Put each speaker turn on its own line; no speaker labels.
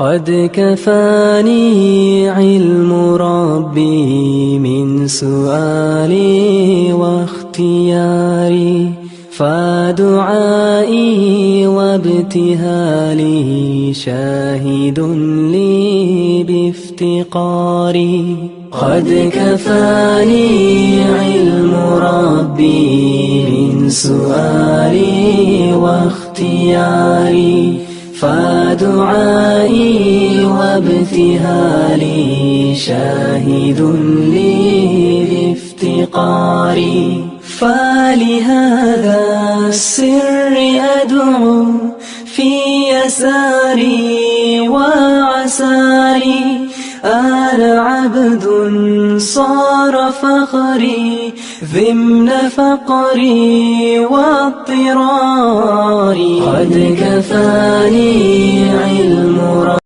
قد كفاني علم ربي من سؤالي واختياري، فدعائي وابتهالي شاهد لي بافتقاري. قد كفاني علم ربي من سؤالي واختياري، فدعائي وابتهالي شاهد لي بافتقاري. فلهذا السر أدعو في يساري وعساري، أنا عبد صار فخري ضمن فقري واضطراري. قد كفاني